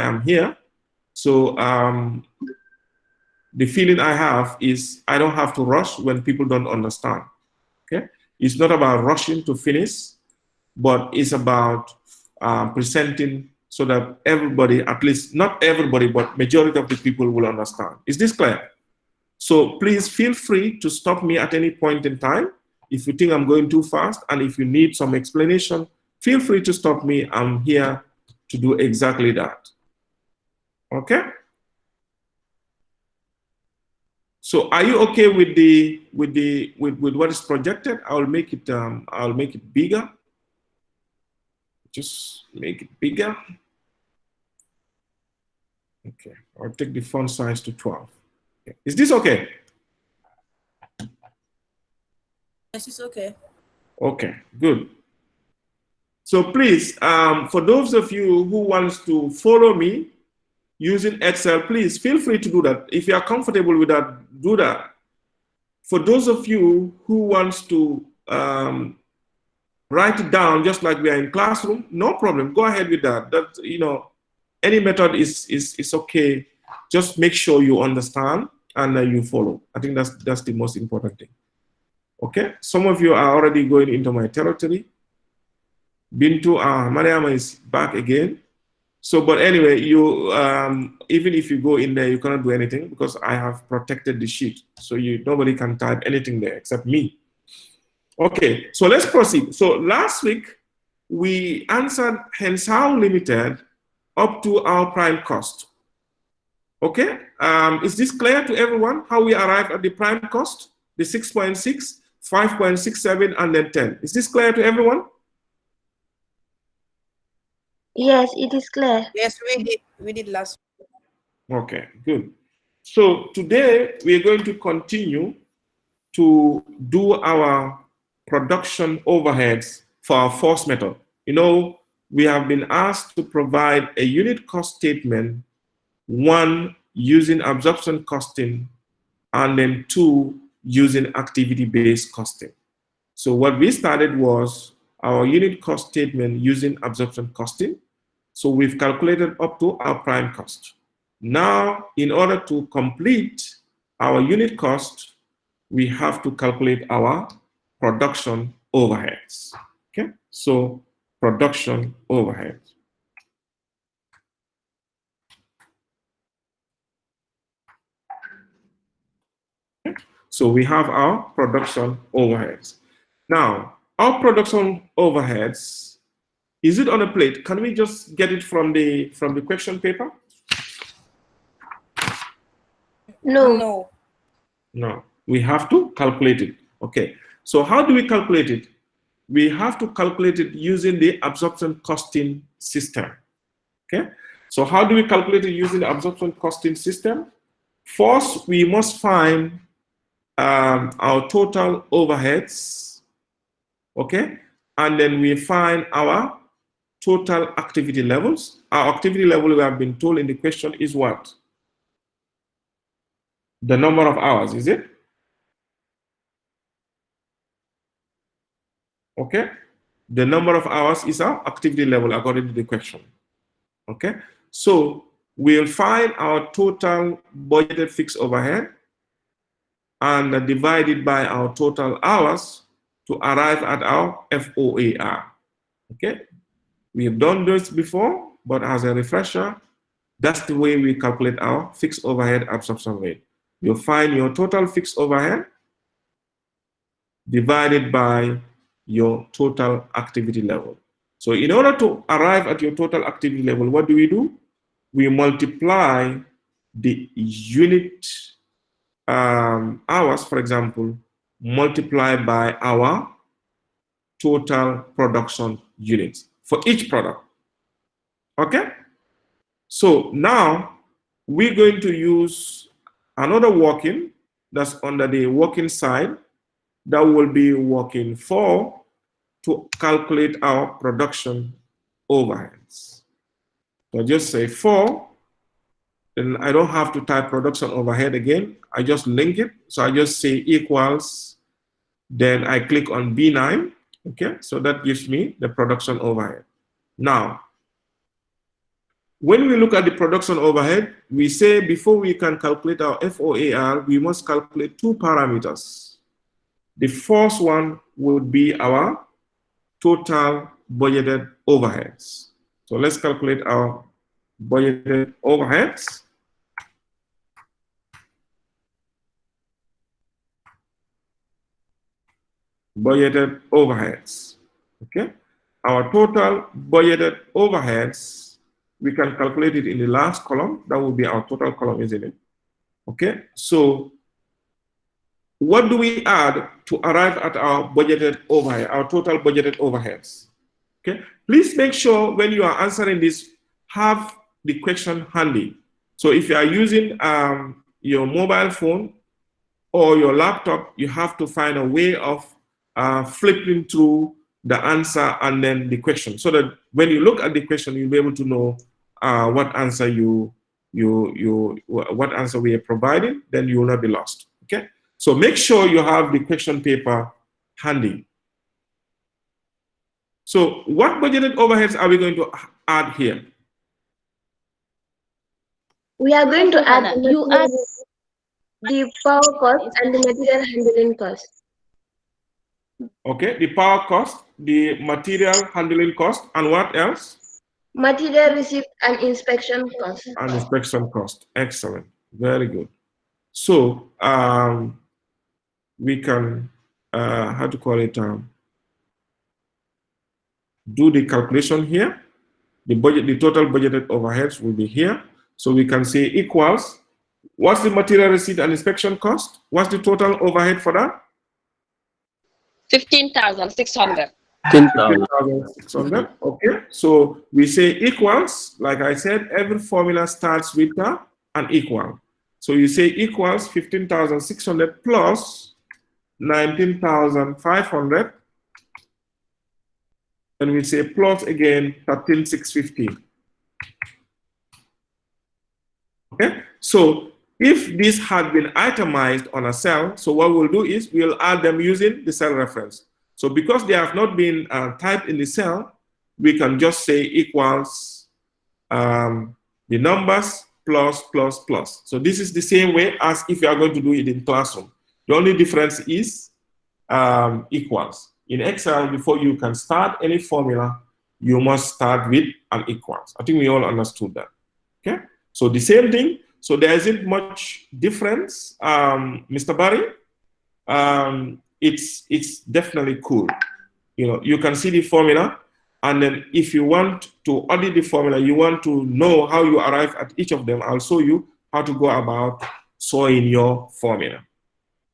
am here. So the feeling I have is I don't have to rush when people don't understand. Okay, it's not about rushing to finish, but it's about presenting so that everybody, at least not everybody, but majority of the people will understand. Is this clear? So please feel free to stop me at any point in time if you think I'm going too fast, and if you need some explanation, feel free to stop me. I'm here to do exactly that. Okay? So are you okay with what is projected? I'll make it bigger. Just make it bigger. Okay, I'll take the font size to 12. Okay. Is this okay? Yes, it's okay. Okay, good. So please, for those of you who wants to follow me using Excel, please feel free to do that. If you are comfortable with that, do that. For those of you who wants to write it down just like we are in classroom, no problem. Go ahead with that. That, you know, any method is okay. Just make sure you understand and you follow. I think that's the most important thing. Okay, some of you are already going into my territory. Bintu, Mariama is back again. So, but anyway, you even if you go in there, you cannot do anything because I have protected the sheet. So nobody can type anything there except me. Okay, so let's proceed. So last week we answered hence how limited up to our prime cost. Okay, is this clear to everyone how we arrived at the prime cost? The 6.6, 5.67, and then 10. Is this clear to everyone? Yes, it is clear. Yes, we did last week. Okay, good. So today we're going to continue to do our production overheads for our first method. You know, we have been asked to provide a unit cost statement, one, using absorption costing, and then two, using activity-based costing. So what we started was our unit cost statement using absorption costing. So we've calculated up to our prime cost. Now, in order to complete our unit cost, we have to calculate our production overheads. Okay, so production overheads. Okay. So we have our production overheads. Now, our production overheads, is it on a plate? Can we just get it from the question paper? No. No, we have to calculate it. Okay, so how do we calculate it? We have to calculate it using the absorption costing system. Okay, so how do we calculate it using the absorption costing system? First, we must find our total overheads. Okay, and then we find our total activity levels. Our activity level, we have been told in the question, is what? The number of hours, is it? Okay, the number of hours is our activity level according to the question. Okay, so we'll find our total budgeted fixed overhead and divide it by our total hours to arrive at our FOAR. Okay, we have done this before, but as a refresher, that's the way we calculate our fixed overhead absorption rate. You'll find your total fixed overhead divided by your total activity level. So in order to arrive at your total activity level, what do? We multiply the unit hours, for example, multiply by our total production units for each product. Okay? So now we're going to use another working that's under the working side that will be working 4 to calculate our production overheads. So just say 4, then I don't have to type production overhead again. I just link it. So I just say equals, then I click on B9. Okay, so that gives me the production overhead. Now, when we look at the production overhead, we say before we can calculate our FOAR, we must calculate two parameters. The first one would be our total budgeted overheads. So let's calculate our budgeted overheads. Budgeted overheads. Okay. Our total budgeted overheads, we can calculate it in the last column. That will be our total column, isn't it? Okay. So what do we add to arrive at our budgeted overhead, our total budgeted overheads? Okay. Please make sure when you are answering this, have the question handy. So if you are using your mobile phone or your laptop, you have to find a way of flipping through the answer and then the question, so that when you look at the question, you'll be able to know what answer what answer we are providing. Then you will not be lost. Okay. So make sure you have the question paper handy. So what budgeted overheads are we going to add here? We are going to add the power cost and the material handling cost. Okay, the power cost, the material handling cost, and what else? Material receipt and inspection cost. And inspection cost. Excellent. Very good. So we can, how to call it, do the calculation here. The total budgeted overheads will be here. So we can say equals, what's the material receipt and inspection cost? What's the total overhead for that? 15,600. 15,600. Okay. So we say equals, like I said, every formula starts with an equal. So you say equals 15,600 plus 19,500. And we say plus again 13,650. Okay. So if this had been itemized on a cell, so what we'll do is we'll add them using the cell reference. So because they have not been typed in the cell, we can just say equals the numbers plus, plus, plus. So this is the same way as if you are going to do it in classroom. The only difference is equals. In Excel, before you can start any formula, you must start with an equals. I think we all understood that. Okay. So the same thing. So there isn't much difference, Mr. Barry. It's definitely cool. You know, you can see the formula, and then if you want to audit the formula, you want to know how you arrive at each of them, I'll show you how to go about showing your formula.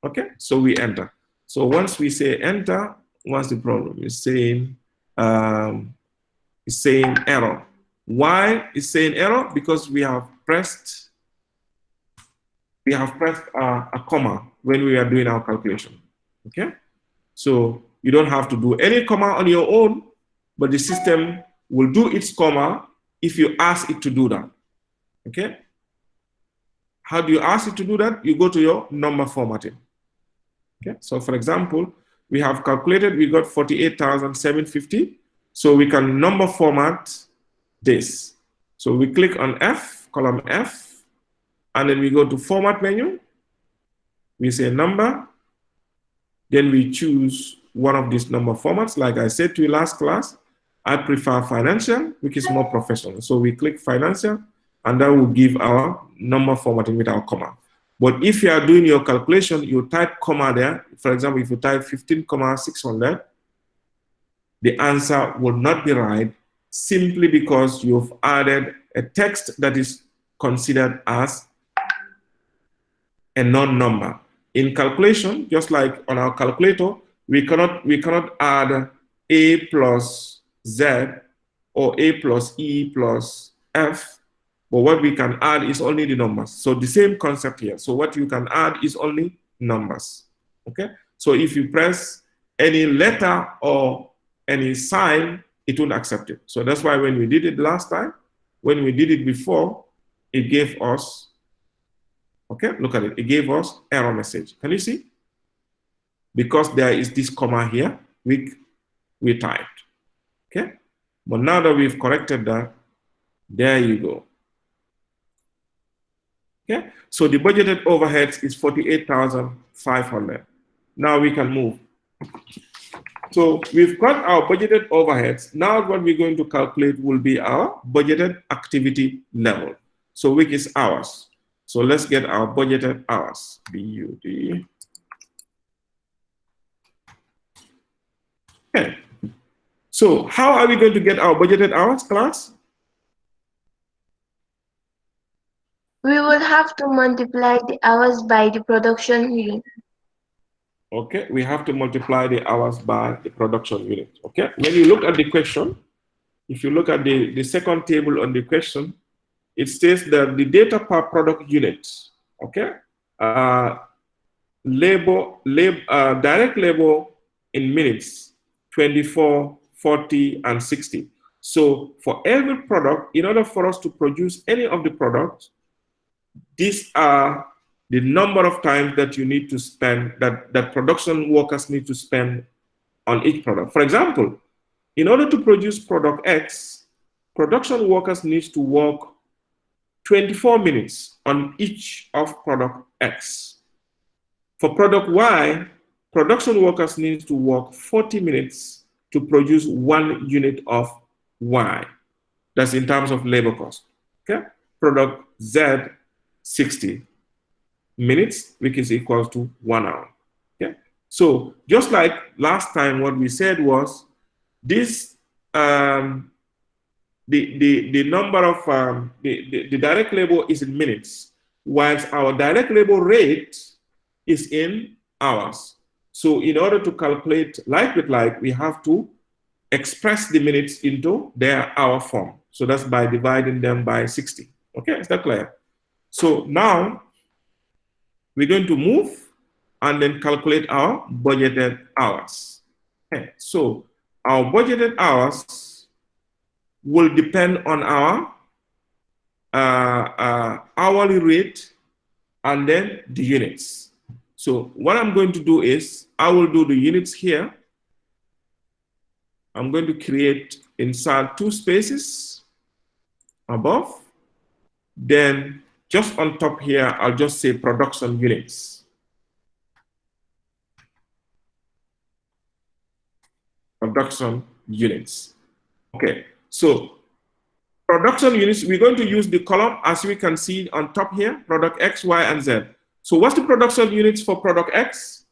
Okay, so we enter. So once we say enter, what's the problem? It's saying error. Why is saying error? Because we have pressed a comma when we are doing our calculation. Okay, so you don't have to do any comma on your own, but the system will do its comma if you ask it to do that. Okay, how do you ask it to do that? You go to your number formatting. Okay, so for example, we have calculated, we got 48,750. So we can number format this. So we click on F, column F, and then we go to format menu. We say number. Then we choose one of these number formats. Like I said to you last class, I prefer financial, which is more professional. So we click financial, and that will give our number formatting with our comma. But if you are doing your calculation, you type comma there. For example, if you type 15,600, the answer will not be right simply because you've added a text that is considered as a non-number. In calculation, just like on our calculator, we cannot add A plus Z or A plus E plus F. But what we can add is only the numbers. So the same concept here. So what you can add is only numbers. Okay. So if you press any letter or any sign, it won't accept it. So that's why when we did it last time, when we did it before, it gave us, okay, look at it. It gave us error message. Can you see? Because there is this comma here, we typed. Okay. But now that we've corrected that, there you go. Okay, so the budgeted overheads is 48,500. Now we can move. So we've got our budgeted overheads. Now what we're going to calculate will be our budgeted activity level. So which is hours. So let's get our budgeted hours. BUD. Okay. So how are we going to get our budgeted hours, class? We will have to multiply the hours by the production unit. Okay, we have to multiply the hours by the production unit. Okay, when you look at the question, if you look at the second table on the question, it says that the data per product unit, okay, direct labor in minutes, 24, 40, and 60. So for every product, in order for us to produce any of the products, these are the number of times that you need to spend, that production workers need to spend on each product. For example, in order to produce product X, production workers need to work 24 minutes on each of product X. For product Y, production workers need to work 40 minutes to produce 1 unit of Y. That's in terms of labor cost. Okay? Product Z, 60 minutes, which is equal to 1 hour. Okay? So just like last time, what we said was this the number of the direct labor is in minutes, whilst our direct labor rate is in hours. So in order to calculate like with like, we have to express the minutes into their hour form. So that's by dividing them by 60. Okay, is that clear? So now we're going to move and then calculate our budgeted hours. Okay, so our budgeted hours will depend on our hourly rate and then the units. So what I'm going to do is I will do the units here. I'm going to insert 2 spaces above. Then just on top here, I'll just say production units. Production units. Okay, so production units, we're going to use the column as we can see on top here, product X, Y, and Z. So what's the production units for product X?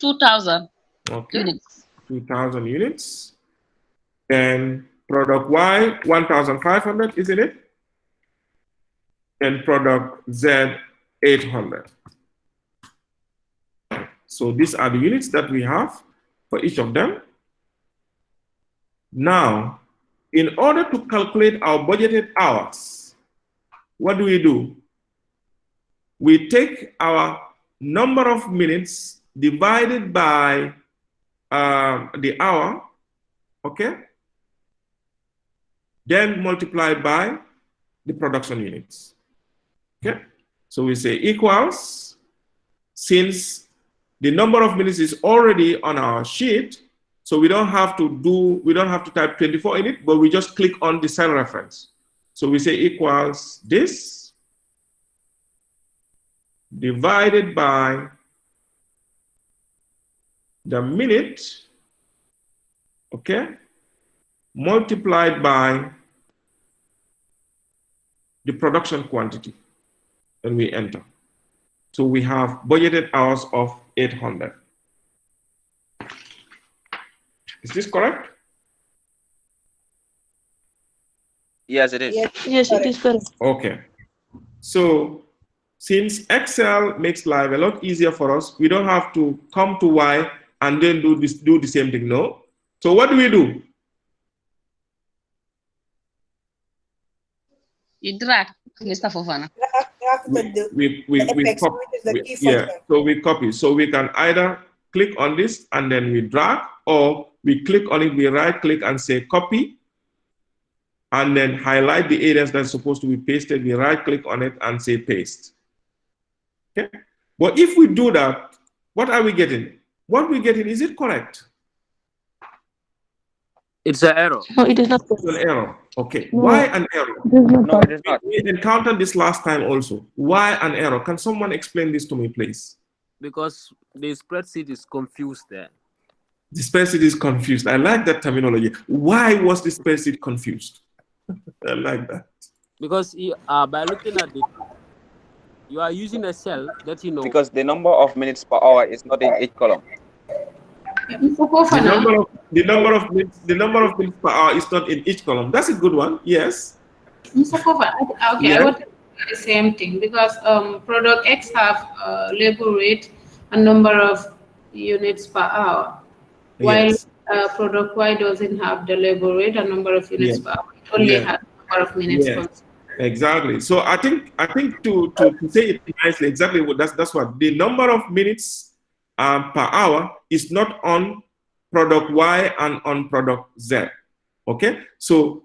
2,000 okay. units. 2,000 units. And product Y, 1,500, isn't it? And product Z, 800. So these are the units that we have for each of them. Now, in order to calculate our budgeted hours, what do? We take our number of minutes divided by the hour, okay? Then multiplied by the production units, okay? So we say equals, since the number of minutes is already on our sheet, so we don't have to type 24 in it, but we just click on the cell reference. So we say equals this divided by the minute, okay, multiplied by the production quantity, and we enter. So we have budgeted hours of 800. Is this correct? Yes, it is. Yes, it is correct. Okay. So since Excel makes life a lot easier for us, we don't have to come to Y and then do the same thing, no? So what do? You drag, Mr. Fofana. So we copy. So we can either click on this and then we drag, or we click on it, we right click and say copy, and then highlight the areas that's supposed to be pasted. We right click on it and say paste. Okay. But if we do that, what are we getting? What we're getting, is it correct? It's an error. No, it is not. It's an error. Okay. No. Why an error? No, it is not. We encountered this last time also. Why an error? Can someone explain this to me, please? Because the spreadsheet is confused there. The spreadsheet is confused. I like that terminology. Why was the spreadsheet confused? I like that. Because by looking at it, you are using a cell that you know. Because the number of minutes per hour is not in each column. The number of minutes per hour is not in each column. That's a good one. Yes. Mr. Kofa, okay, Yeah. I want to do the same thing because product X have labor rate and number of units per hour, while Yes. product Y doesn't have the labor rate and number of units Yeah. per hour. It only Yeah. has number of minutes. Yeah. per Exactly. So I think to say it nicely, exactly what that's what the number of minutes per hour is not on product Y and on product Z. Okay. So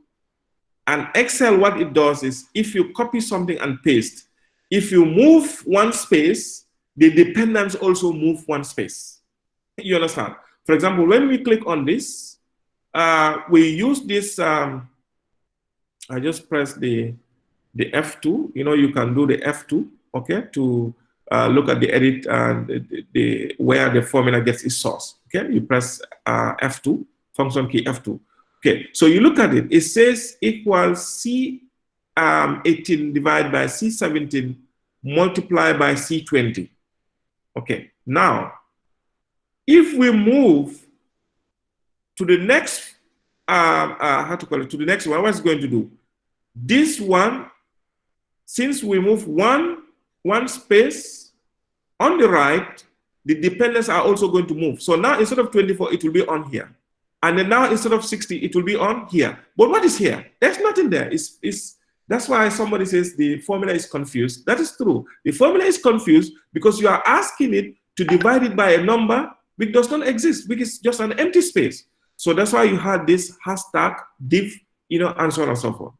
an Excel, what it does is if you copy something and paste, if you move one space, the dependents also move one space. You understand? For example, when we click on this, we use this. I just press the F2, you know, you can do the F2, okay, to look at the edit and where the formula gets its source. Okay, you press F2, function key F2. Okay, so you look at it, it says equals C18 divided by C17 multiplied by C20. Okay, now, if we move to the next, how to call it, to the next one, what's it going to do? This one, since we move one space on the right, the dependents are also going to move. So now instead of 24, it will be on here. And then now instead of 60, it will be on here. But what is here? There's nothing there. That's why somebody says the formula is confused. That is true. The formula is confused because you are asking it to divide it by a number which does not exist, which is just an empty space. So that's why you had this hashtag div, you know, and so on and so forth.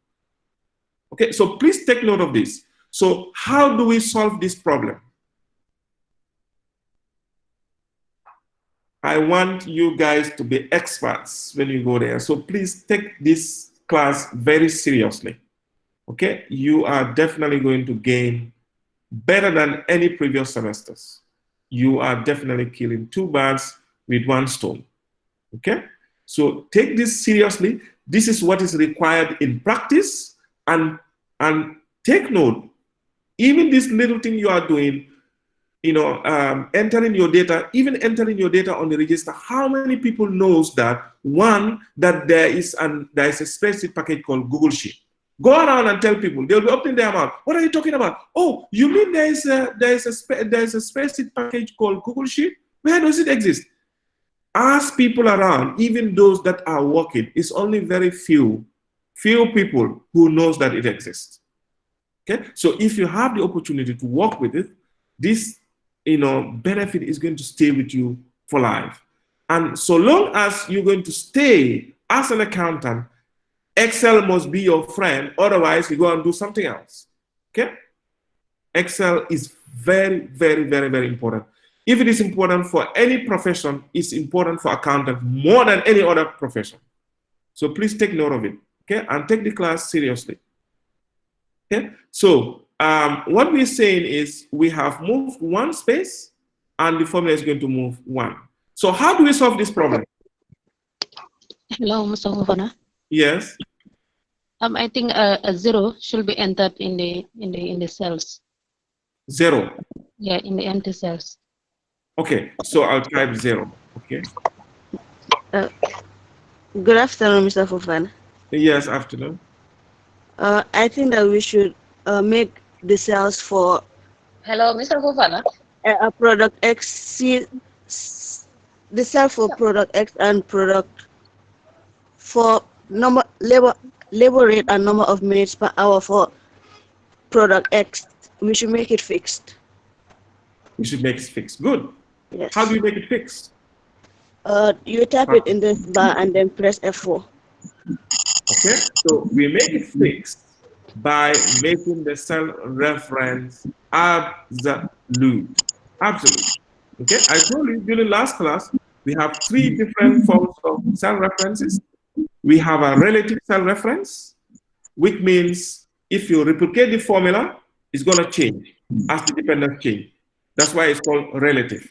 Okay, so please take note of this. So how do we solve this problem? I want you guys to be experts when you go there. So please take this class very seriously. Okay, you are definitely going to gain better than any previous semesters. You are definitely killing two birds with one stone. Okay, so take this seriously. This is what is required in practice. And take note, even this little thing you are doing, you know, entering your data, even entering your data on the register, how many people knows that, one, that there is a spreadsheet package called Google Sheet? Go around and tell people, they'll be opening their mouth. What are you talking about? Oh, you mean there is a spreadsheet package called Google Sheet? Where does it exist? Ask people around, even those that are working. It's only very few people who knows that it exists. Okay, so if you have the opportunity to work with it, this, you know, benefit is going to stay with you for life. And so long as you're going to stay as an accountant, Excel must be your friend. Otherwise, you go and do something else. Okay, Excel is very, very, very, very important. If it is important for any profession, it's important for accountant more than any other profession. So please take note of it. Okay, and take the class seriously. Okay, so what we're saying is we have moved one space and the formula is going to move one. So how do we solve this problem? Hello, Mr. Fofana. Yes. I think a 0 should be entered in the cells. 0. Yeah, in the empty cells. Okay, so I'll type 0. Okay. Good afternoon, Mr. Fofana. Yes, afternoon. I think that we should make the cells for Hello, Mr. Fofana. a product X, the cell for product X and product for labor rate and number of minutes per hour for product X. We should make it fixed. We should make it fixed. Good. Yes. How do you make it fixed? You tap it in the bar and then press F4. Okay, so we make it fixed by making the cell reference absolute. Absolute. Okay, I told you during last class, we have 3 different forms of cell references. we have a relative cell reference, which means if you replicate the formula, it's going to change as the dependence change. That's why it's called relative.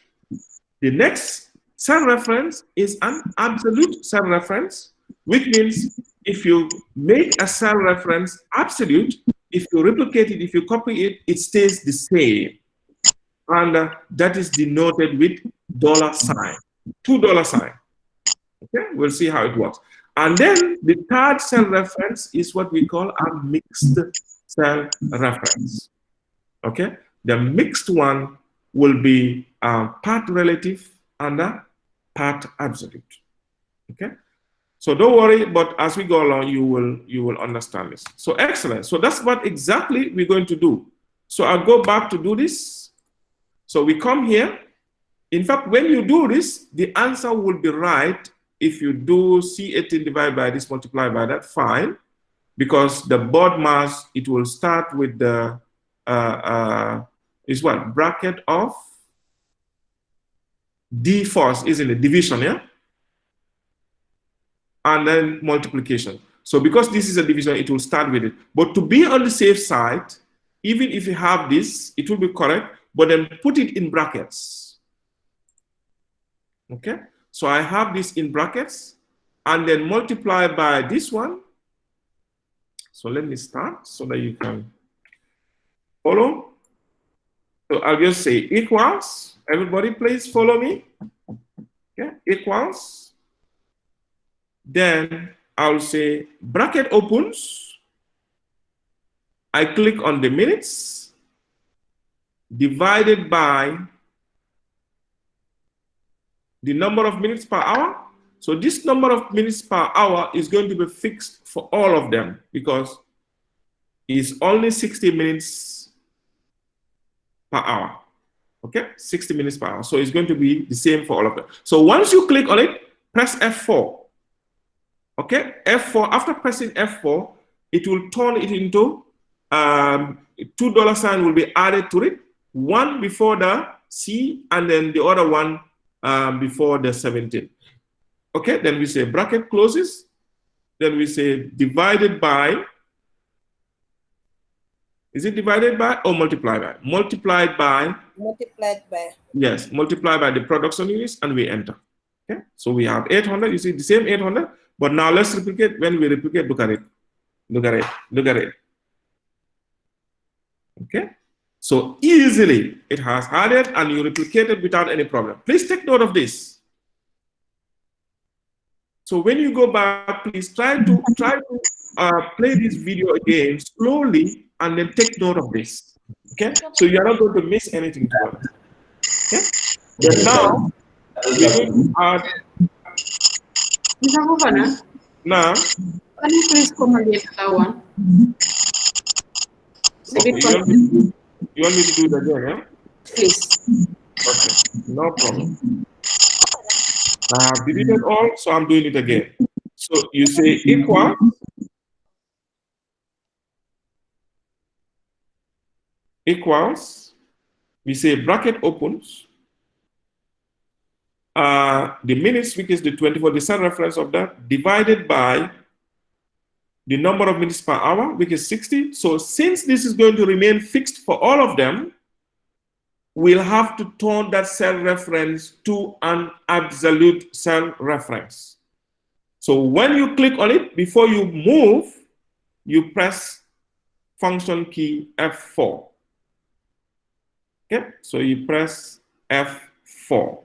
The next cell reference is an absolute cell reference, which means if you make a cell reference absolute, if you replicate it, if you copy it, it stays the same. And that is denoted with $sign, $2 sign. Okay, we'll see how it works. And then the third cell reference is what we call a mixed cell reference. Okay, the mixed one will be part relative and a part absolute. Okay, so don't worry, but as we go along, you will understand this. So excellent. So that's what exactly we're going to do. So I'll go back to do this. So we come here. In fact, when you do this, the answer will be right. If you do C18 divided by this, multiplied by that, fine. Because the board mass, it will start with the, is what? Bracket of D first, isn't it? Division, yeah? And then multiplication. So because this is a division, it will start with it. But to be on the safe side, even if you have this, it will be correct, but then put it in brackets. Okay? So I have this in brackets, and then multiply by this one. So let me start so that you can follow. So I'll just say equals. Everybody please follow me. Okay, equals. Then I'll say bracket opens. I click on the minutes divided by the number of minutes per hour. So this number of minutes per hour is going to be fixed for all of them because it's only 60 minutes per hour. Okay, 60 minutes per hour. So it's going to be the same for all of them. So once you click on it, press F4. Okay, F4. After pressing F4, it will turn it into $2 sign will be added to it. One before the C and then the other one before the 17. Okay, then we say bracket closes. Then we say divided by. Is it divided by or multiplied by? Multiplied by. Multiplied by. Yes, multiplied by the production units, and we enter. Okay, so we have 800. You see the same 800, but now let's replicate. When we replicate, look at it. Look at it. Look at it. Okay, so easily it has added and you replicate it without any problem. Please take note of this. So when you go back, please try to play this video again slowly and then take note of this. Okay, so you're not going to miss anything to it. Okay, but now we're going to add. Mr. Governor, Now, can you please come again to that one? okay, you want me to do that again, yeah? Please. Okay, no problem. I have deleted all, so I'm doing it again. So you say equal. Equals. We say bracket opens. The minutes, which is the 24, the cell reference of that, divided by the number of minutes per hour, which is 60. So since this is going to remain fixed for all of them, we'll have to turn that cell reference to an absolute cell reference. So when you click on it, before you move, you press function key F4. Okay, so you press F4.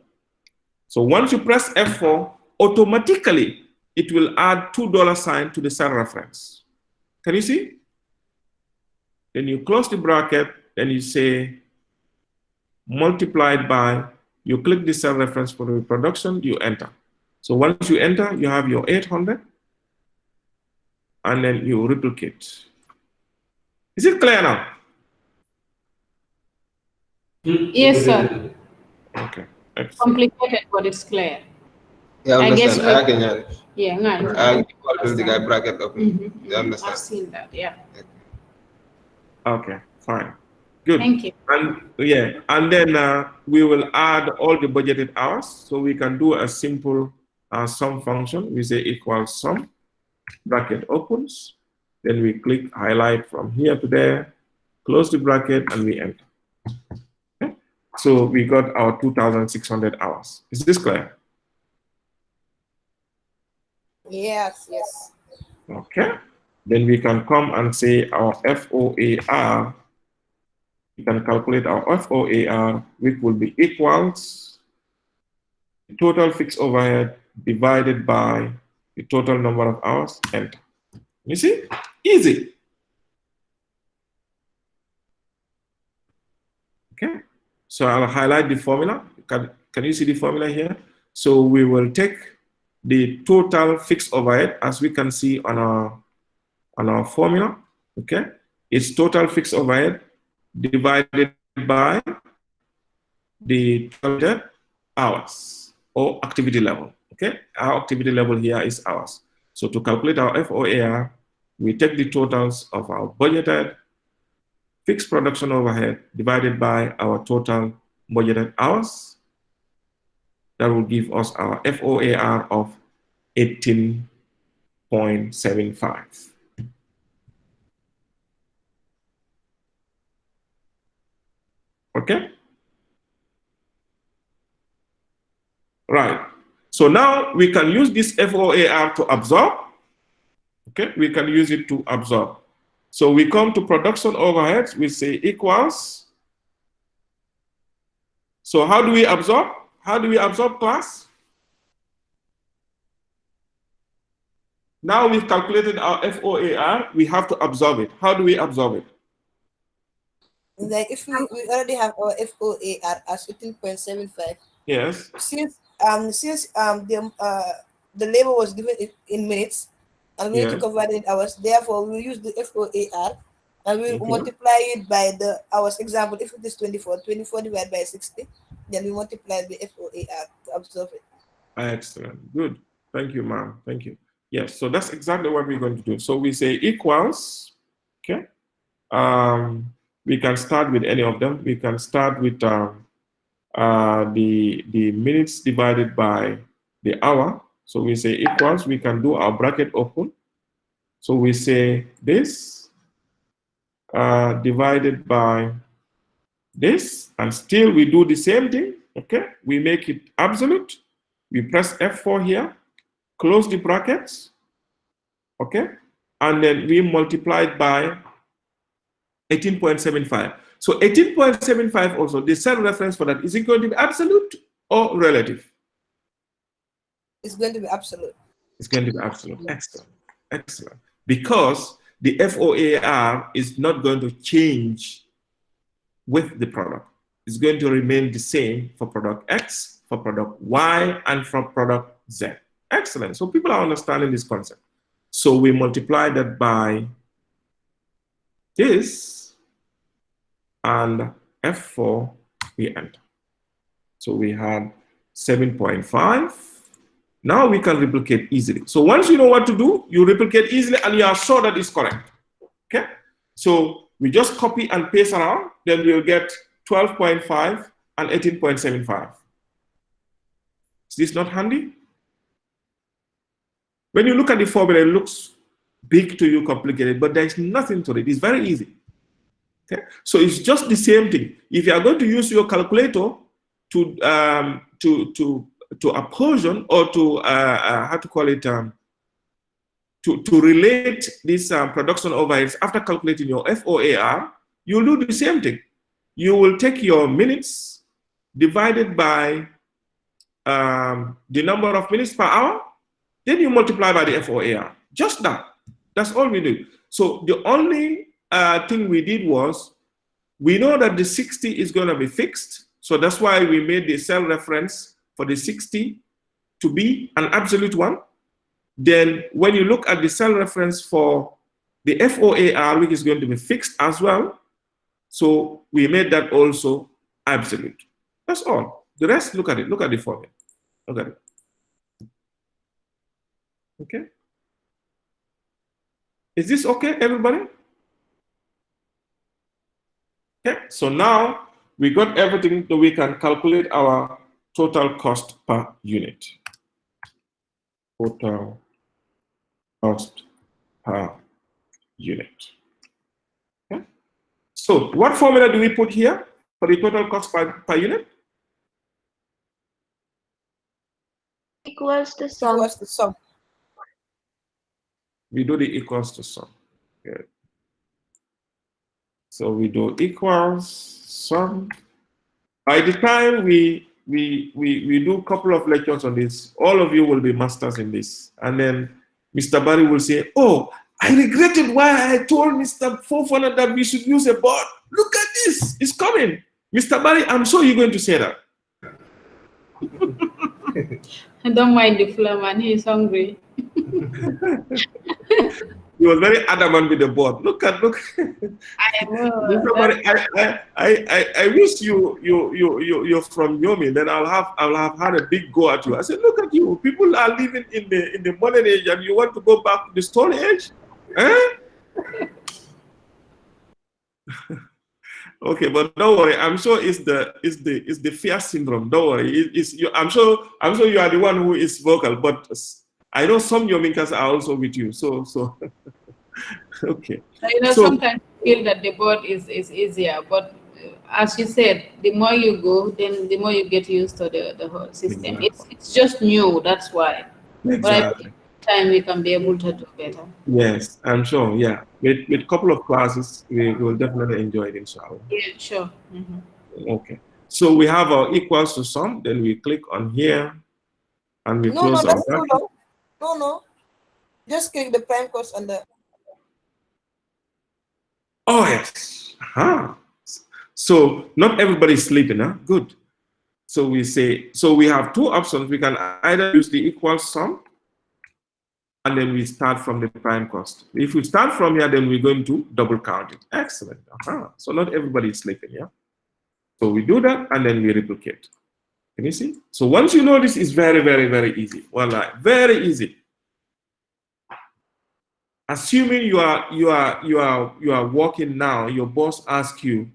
So once you press F4, automatically it will add $2 sign to the cell reference. Can you see? Then you close the bracket, then you say multiplied by, you click the cell reference for the reproduction, you enter. So once you enter, you have your 800, and then you replicate. Is it clear now? Yes, sir. Okay. Excellent. Complicated, but it's clear. Yeah, I guess understand. I can hear it. Yeah, no, I equal the guy bracket up. I've Understand. seen that, yeah. Okay, fine. Good. Thank you. And yeah, and then we will add all the budgeted hours. So we can do a simple sum function. We say equals sum. bracket opens. Then we click highlight from here to there, close the bracket, and we enter. Okay? So we got our 2,600 hours. Is this clear? Yes, yes. Okay. Then we can come and say our FOAR. We can calculate our FOAR, which will be equals the total fixed overhead divided by the total number of hours. Enter. You see? Easy. Okay. So I'll highlight the formula. Can you see the formula here? So we will take the total fixed overhead, as we can see on our formula. Okay. It's total fixed overhead divided by the total hours or activity level. Okay. Our activity level here is hours. So to calculate our FOAR, we take the totals of our budgeted fixed production overhead divided by our total budgeted hours. That will give us our FOAR of 18.75. Okay? Right. So now we can use this FOAR to absorb. Okay? We can use it to absorb. So we come to production overheads, we say equals. So how do we absorb? How do we absorb, class? Now we've calculated our FOAR, we have to absorb it. How do we absorb it? Like if we already have our FOAR as 18.75. Yes. Since the labor was given in minutes, and we need to convert it in hours. Therefore, we use the FOAR and we multiply it by the hours. Example, if it is 24 divided by 60, then we multiply the FOAR to absorb it. Excellent. Good. Thank you, ma'am. Thank you. Yes, so that's exactly what we're going to do. So we say equals, okay? We can start with any of them. We can start with the minutes divided by the hour. So we say equals, we can do our bracket open. So we say this divided by this, and still we do the same thing, okay? We make it absolute. We press F4 here, close the brackets, okay? And then we multiply it by 18.75. So 18.75 also, the cell reference for that, is it going to be absolute or relative? It's going to be absolute. It's going to be absolute. Excellent. Excellent. Because the FOAR is not going to change with the product. It's going to remain the same for product X, for product Y, and for product Z. Excellent. So people are understanding this concept. So we multiply that by this, and F4, we enter. So we had 7.5. Now we can replicate easily. So once you know what to do, you replicate easily and you are sure that it's correct. Okay? So we just copy and paste around, then we'll get 12.5 and 18.75. Is this not handy? When you look at the formula, it looks big to you, complicated, but there is nothing to it. It's very easy. Okay? So it's just the same thing. If you are going to use your calculator to apportion or to how to call it, to relate these production overheads after calculating your FOAR, you'll do the same thing. You will take your minutes divided by the number of minutes per hour, then you multiply by the FOAR. Just that. That's all we do. So the only thing we did was, we know that the 60 is going to be fixed. So that's why we made the cell reference for the 60 to be an absolute one. Then when you look at the cell reference for the FOAR, which is going to be fixed as well, so we made that also absolute. That's all. The rest, look at it. Look at the formula. Look at it. Okay. Is this okay, everybody? Okay. So now we got everything that we can calculate our total cost per unit. Total cost per unit. Okay. So what formula do we put here for the total cost per unit? Equals to sum. Equals to sum. We do the equals to sum. Okay. So we do equals sum. By the time we do a couple of lectures on this, all of you will be masters in this. And then Mr. Barry will say, oh, I regretted why I told Mr. Fofana that we should use a board. Look at this, it's coming. Mr. Barry, I'm sure you're going to say that. Don't mind the man, he's hungry. He was very adamant with the board. Look. I will. I wish you're from Yomi. Then I'll have had a big go at you. I said, look at you. People are living in the modern age, and you want to go back to the Stone Age? Eh? Okay, but don't worry. I'm sure it's the fear syndrome. Don't worry. I'm sure you are the one who is vocal, but I know some Yominkas are also with you. So okay. Sometimes I feel that the board is easier, but as you said, the more you go, then the more you get used to the whole system. Exactly. It's just new, that's why. Exactly. But I think time we can be able to do better. Yes, I'm sure. Yeah, with a couple of classes, we will definitely enjoy it, inshallah. Yeah, sure. Mm-hmm. Okay. So we have our equals to sum. Then we click on here, and we close that's our. too long. No. Just click the prime cost on the. Oh yes. So not everybody is sleeping, huh? Good. So we have two options. We can either use the equal sum, and then we start from the prime cost. If we start from here, then we're going to double count it. Excellent. So not everybody is sleeping, yeah? So we do that, and then we replicate. Can you see? So once you know this, it's very, very, very easy. Well, very easy. Assuming you are working now, your boss asks you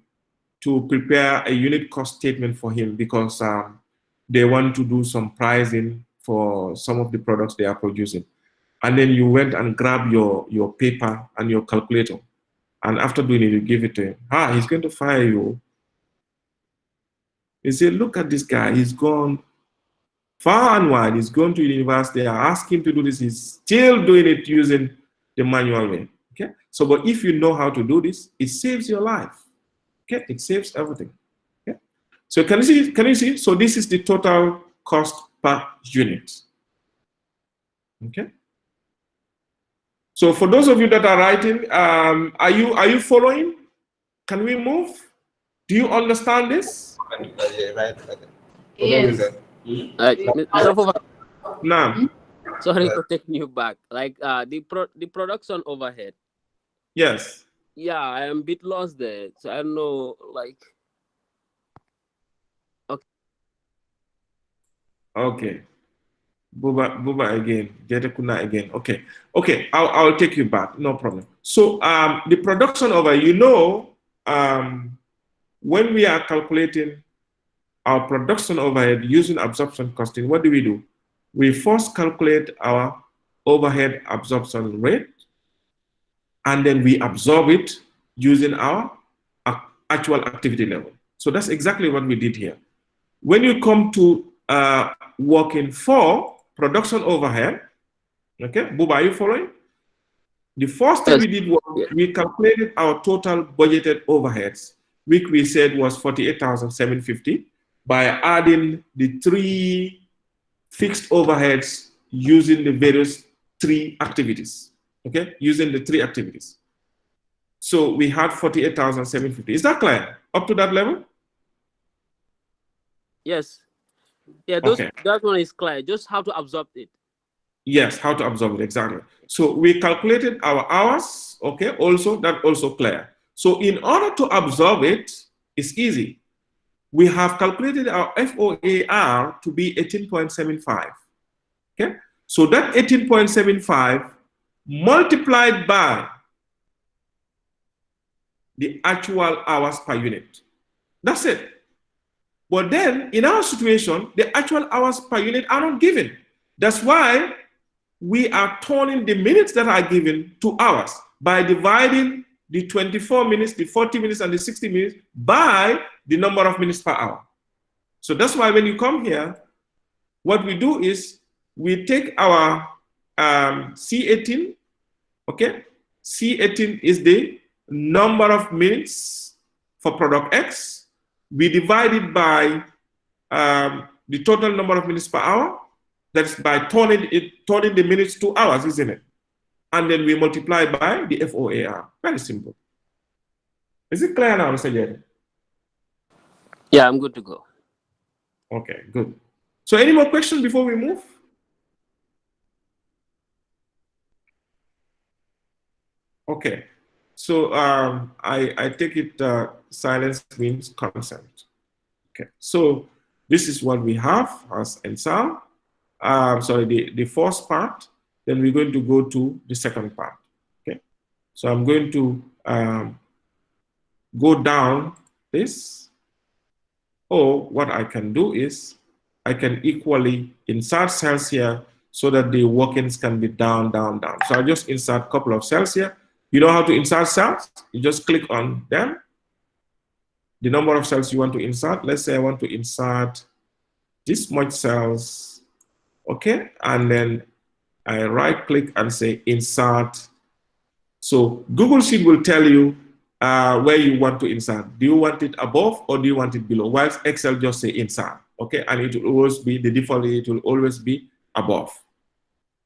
to prepare a unit cost statement for him because they want to do some pricing for some of the products they are producing. And then you went and grabbed your paper and your calculator. And after doing it, you give it to him. He's going to fire you. You say, look at this guy. He's gone far and wide. He's gone to university. I asked him to do this. He's still doing it using the manual way. Okay. So, but if you know how to do this, it saves your life. Okay. It saves everything. Okay. So can you see? So this is the total cost per unit. Okay. So for those of you that are writing, are you following? Can we move? Do you understand this? Yes. Now, sorry for taking you back. Like the production overhead. Yes. Yeah, I am a bit lost there. So I don't know, like. Okay. Okay. Buba again. Jetekuna again. Okay. Okay. I'll take you back. No problem. So the production overhead. When we are calculating our production overhead using absorption costing, what do? We first calculate our overhead absorption rate, and then we absorb it using our actual activity level. So that's exactly what we did here. When you come to working for production overhead, okay, Buba, are you following? The first thing we did was we calculated our total budgeted overheads, which we said was 48,750, by adding the 3 fixed overheads using the various 3 activities. Okay, using the 3 activities. So we had 48,750. Is that clear? Up to that level? Yes. Yeah, that one is clear. Just how to absorb it. Yes, how to absorb it, exactly. So we calculated our hours, okay, that also clear. So in order to absorb it, it's easy. We have calculated our FOAR to be 18.75, okay? So that 18.75 multiplied by the actual hours per unit. That's it. But then, in our situation, the actual hours per unit are not given. That's why we are turning the minutes that are given to hours by dividing the 24 minutes, the 40 minutes, and the 60 minutes by the number of minutes per hour. So that's why when you come here, what we do is we take our C18, okay? C18 is the number of minutes for product X. We divide it by the total number of minutes per hour. That's by turning the minutes to hours, isn't it? And then we multiply by the FOAR. Very simple. Is it clear now, Mr. Jerry? Yeah, I'm good to go. Okay, good. So any more questions before we move? Okay. So I take it silence means consent. Okay. So this is what we have as answer. Sorry, the first part. Then we're going to go to the second part. Okay. So I'm going to go down this. Or what I can do is I can equally insert cells here so that the workings can be down, down, down. So I'll just insert a couple of cells here. You know how to insert cells? You just click on them. The number of cells you want to insert. Let's say I want to insert this much cells. Okay. And then I right click and say insert. So Google Sheet will tell you where you want to insert. Do you want it above or do you want it below? Whilst Excel just say insert, okay? And it will always be, the default, it will always be above,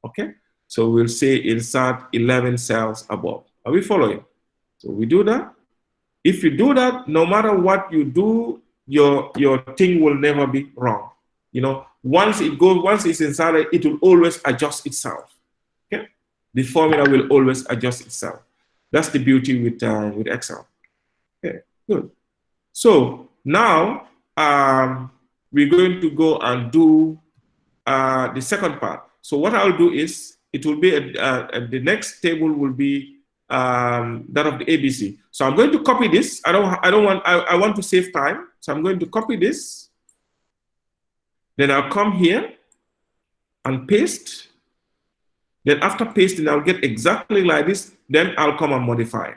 okay? So we'll say insert 11 cells above. Are we following? So we do that. If you do that, no matter what you do, your thing will never be wrong. You know, once it's inserted, it will always adjust itself, okay? The formula will always adjust itself. That's the beauty with Excel. Okay, good. So now we're going to go and do the second part. So what I'll do is it will be the next table will be that of the ABC. So I'm going to copy this. I want to save time. So I'm going to copy this. Then I'll come here and paste. Then after pasting, I'll get exactly like this. Then I'll come and modify.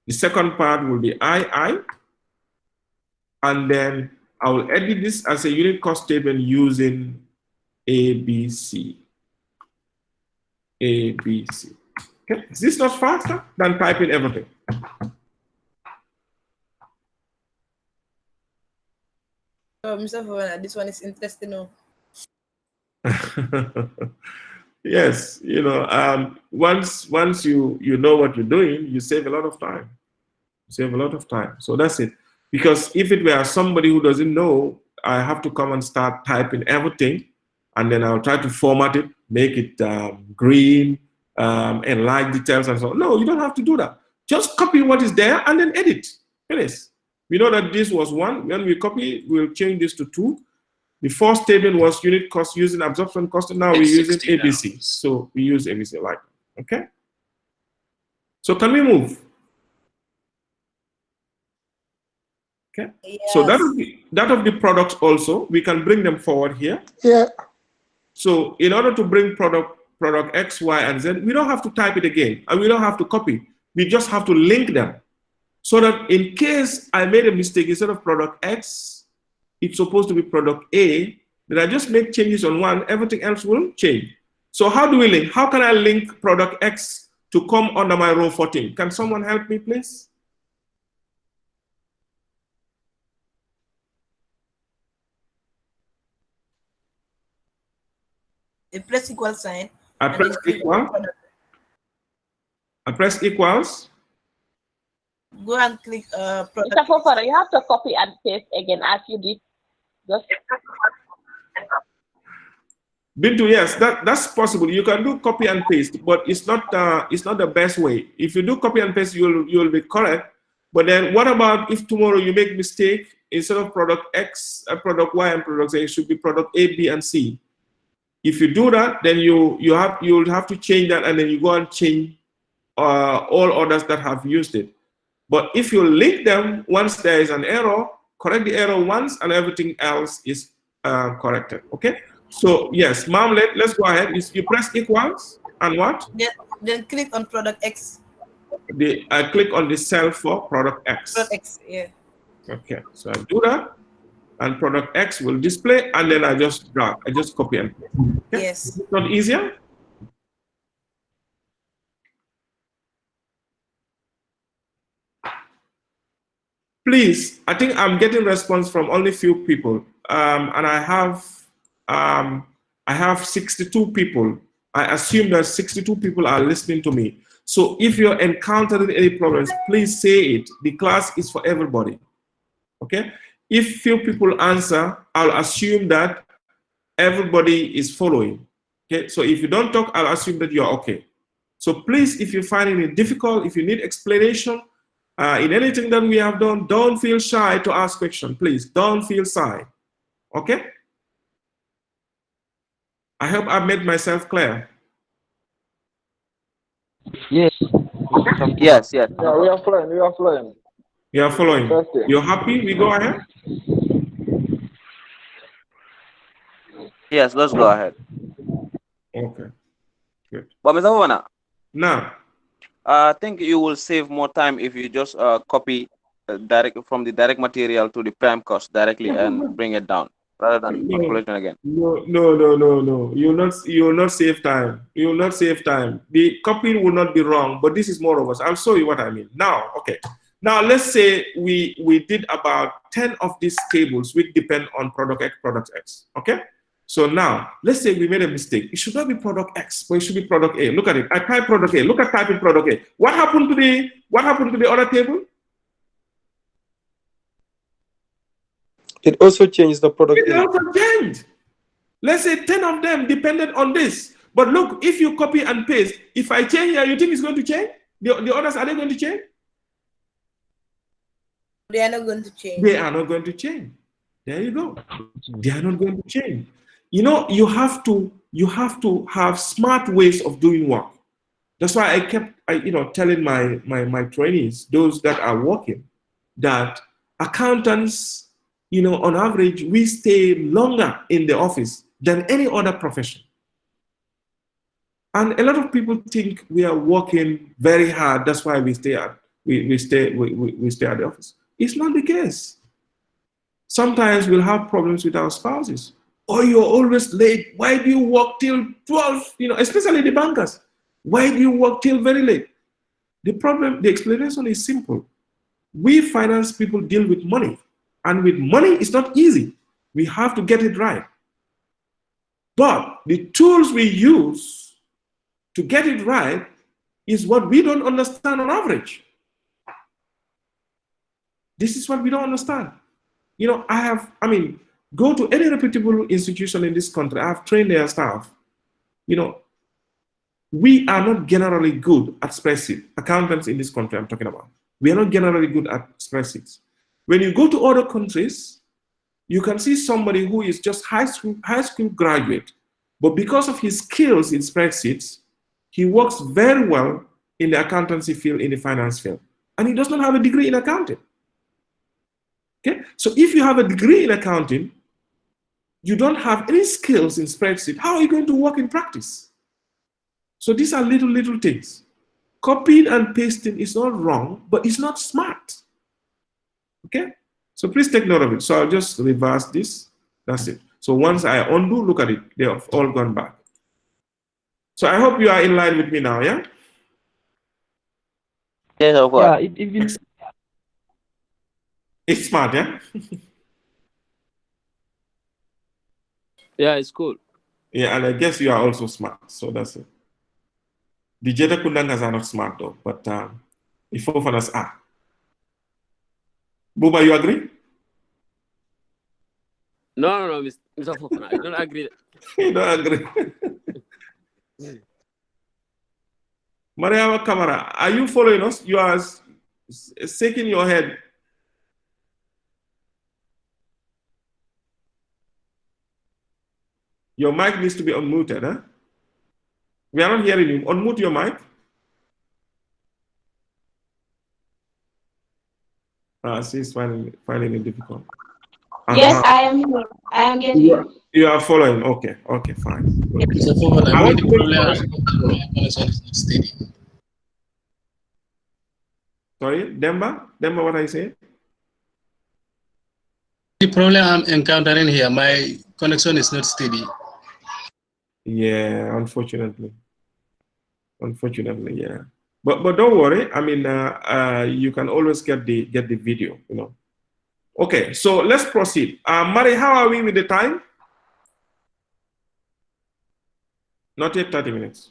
The second part will be II. And then I will edit this as a unit cost statement using ABC. ABC. Okay. Is this not faster than typing everything? Mr. Favana, this one is interesting. No? Yes, you know, once you know what you're doing, you save a lot of time. Save a lot of time. So that's it. Because if it were somebody who doesn't know, I have to come and start typing everything, and then I'll try to format it, make it green, and like details and so on. No, you don't have to do that. Just copy what is there and then edit. Finish. We know that this was 1. When we copy, we'll change this to 2. The first statement was unit cost using absorption cost. Now we're using ABC. So we use ABC like that. Okay. So can we move? Okay. Yes. So that of the products also, we can bring them forward here. Yeah. So in order to bring product X, Y, and Z, we don't have to type it again, and we don't have to copy. We just have to link them. So that in case I made a mistake, instead of product X, it's supposed to be product A, then I just make changes on one, everything else will change. So how do we link? How can I link product X to come under my row 14? Can someone help me, please? A press equal sign. I press equal. I press equals. Go and click Mr. Fofana, you have to copy and paste again as you did. Just Bintu, yes, that's possible. You can do copy and paste, but it's not the best way. If you do copy and paste, you'll be correct. But then what about if tomorrow you make mistake, instead of product X, product Y and product Z, it should be product A, B, and C. If you do that, then you'll have to change that, and then you go and change all others that have used it. But if you link them, once there is an error, correct the error once, and everything else is corrected. Okay. So yes, ma'am, let's go ahead. You press equals and what? Then click on product X. I click on the cell for product X. Product X, yeah. Okay, so I do that, and product X will display, and then I just drag, I just copy and paste. Okay? Yes. It's not easier. Please, I think I'm getting response from only few people, and I have 62 people. I assume that 62 people are listening to me. So if you're encountering any problems, please say it. The class is for everybody. Okay? If few people answer, I'll assume that everybody is following. Okay? So if you don't talk, I'll assume that you're okay. So please, if you're finding it difficult, if you need explanation, in anything that we have done, don't feel shy to ask questions. Please, don't feel shy. Okay? I hope I've made myself clear. Yes. Yes, yes. Yeah, we are flying. We are flying. You are following. You're happy? We go ahead? Yes, let's go ahead. Okay. Good. But Mr. Hovana, Now, I think you will save more time if you just copy direct from the direct material to the prime cost directly and bring it down rather than calculation again. No. You will not save time. You will not save time. The copying will not be wrong, but this is more of us. I'll show you what I mean. Now, okay. Now let's say we did about 10 of these tables which depend on product X, product X. Okay? So now let's say we made a mistake. It should not be product X, but it should be product A. Look at it. I type product A. Look at typing product A. What happened to the other table? It also changed the product. It also changed. Let's say 10 of them depended on this. But look, if you copy and paste, if I change here, you think it's going to change? The others, are they going to change? They are not going to change. They are not going to change. There you go. They are not going to change. You know, you have to have smart ways of doing work. That's why I kept telling my trainees, those that are working, that accountants, on average, we stay longer in the office than any other profession. And a lot of people think we are working very hard. That's why we stay at the office. It's not the case. Sometimes we'll have problems with our spouses. Or you're always late. Why do you work till 12? Especially the bankers. Why do you work till very late? The explanation is simple. We finance people deal with money. And with money, it's not easy. We have to get it right. But the tools we use to get it right is what we don't understand on average. This is what we don't understand. Go to any reputable institution in this country. I've trained their staff. We are not generally good at spreadsheets. Accountants in this country I'm talking about. We are not generally good at spreadsheets. When you go to other countries, you can see somebody who is just high school graduate, but because of his skills in spreadsheets, he works very well in the accountancy field, in the finance field, and he does not have a degree in accounting. Okay, so if you have a degree in accounting, you don't have any skills in spreadsheet, how are you going to work in practice? So these are little things. Copying and pasting is not wrong, but it's not smart. Okay, so please take note of it. So I'll just reverse this. That's it. So once I undo, look at it. They have all gone back. So I hope you are in line with me now, yeah? Yes, of course. Yeah, it's smart, yeah? Yeah, it's cool. Yeah, and I guess you are also smart. So that's it. The Jeta Kundangas are not smart though, but the Fofanas are. Buba, you agree? No, Mr. Fofana, I don't agree. You don't agree. Mariama Kamara, are you following us? You are shaking your head. Your mic needs to be unmuted, huh? We are not hearing you. Unmute your mic. She's finding it difficult. Yes, I am here. I am getting you. You are following. Okay. Okay. Fine. So forward, I I mean, want the to make problem sure. my connection is not steady. Sorry, Demba. Demba, what I say? The problem I'm encountering here, my connection is not steady. Yeah, unfortunately. Unfortunately, yeah. But don't worry. I mean, you can always get the video. You know. Okay. So let's proceed. Mari, how are we with the time? Not yet 30 minutes.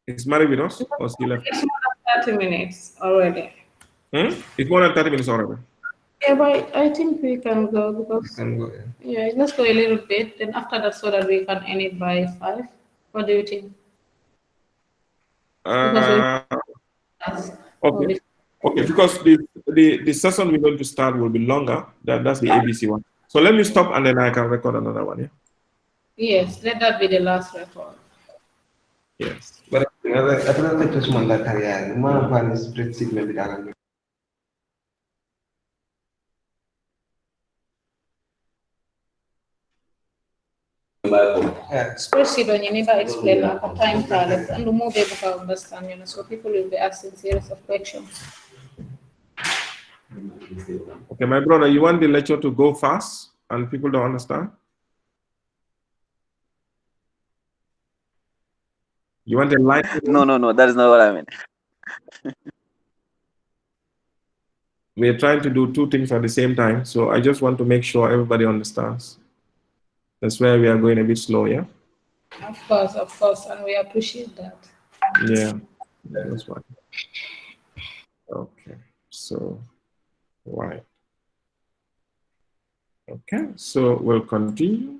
Is Mari with us or she left? It's more than 30 minutes already. It's more than 30 minutes already. Yeah, but I think we can go because yeah, let's go a little bit. Then after that, so that we can end it by 5. What do you think? Okay. Okay, because the session we're going to start will be longer. That's the ABC one. So let me stop and then I can record another one. Yeah. Yes, let that be the last record. Yes. But I don't like to small that area. My plan is spreadsheet maybe that. Spreadsheet on you never explain like a time target and remove able to understand, so people will be asking series of questions. Okay, my brother, you want the lecture to go fast and people don't understand? You want the light? No, that is not what I mean. We're trying to do two things at the same time, so I just want to make sure everybody understands. That's where we are going a bit slow, yeah? Of course, and we appreciate that. Yeah, that's fine. Okay, so, right. Okay, so we'll continue.